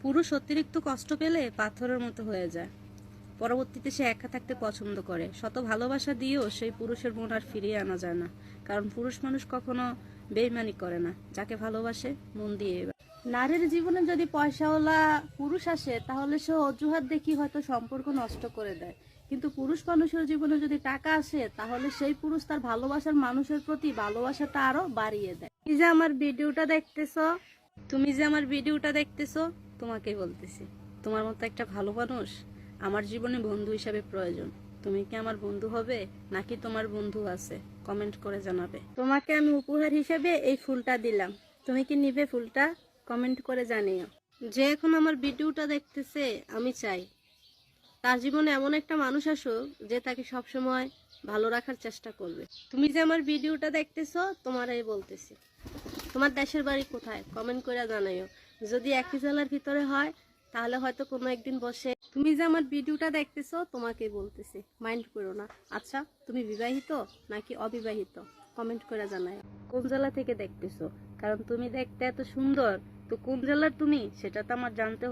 পুরুষ অতিরিক্ত কষ্ট পেলে পাথরের মতো হয়ে যায়। পরবর্তীতে সে একা থাকতে পছন্দ করে। শত ভালোবাসা দিয়েও সেই পুরুষের মন আর ফিরিয়ে আনা যায় না, কারণ পুরুষ মানুষ কখনো বেইমানি করে না, যাকে ভালোবাসে মন দিয়ে। নারীর জীবনে যদি পয়সাওয়ালা পুরুষ আসে, তাহলে সে অজুহাত দেখি হয়তো সম্পর্ক নষ্ট করে দেয়। কিন্তু পুরুষ মানুষের জীবনে যদি টাকা আসে, তাহলে সেই পুরুষ তার ভালোবাসার মানুষের প্রতি ভালোবাসাটা আরো বাড়িয়ে দেয়। তুমি যে আমার ভিডিওটা দেখতেছো, তোমাকেই বলতেছি, তোমার মতো একটা ভালো মানুষ আমার জীবনে বন্ধু হিসাবে প্রয়োজন। তুমি কি আমার বন্ধু হবে, নাকি তোমার বন্ধু আছে? কমেন্ট করে জানাবে। তোমাকে আমি উপহার হিসেবে এই ফুলটা দিলাম, তুমি কি নিবে ফুলটা? কমেন্ট করে জানিও। যে এখন আমার ভিডিওটা দেখতেছে, আমি চাই তার জীবনে এমন একটা মানুষ আসুক যে তাকে সবসময় ভালো রাখার চেষ্টা করবে। তুমি যে আমার ভিডিওটা দেখতেছো, তোমারই বলতেছি। তোমার দেশের বাড়ি কোথায়? কমেন্ট করে জানাইও। যদি একই জেলার ভিতরে হয়, তাহলে হয়তো কোনো একদিন বসে। তুমি যে আমার ভিডিওটা দেখতেছো, তোমাকেই বলতেছি, মাইন্ড করো না। আচ্ছা, তুমি বিবাহিত নাকি অবিবাহিত? কমেন্ট করে জানাইও। কোন জেলা থেকে দেখতেছো? কারণ তুমি দেখতে এত সুন্দর, তো কোন জেলার তুমি সেটা তো আমার জানতে হবে।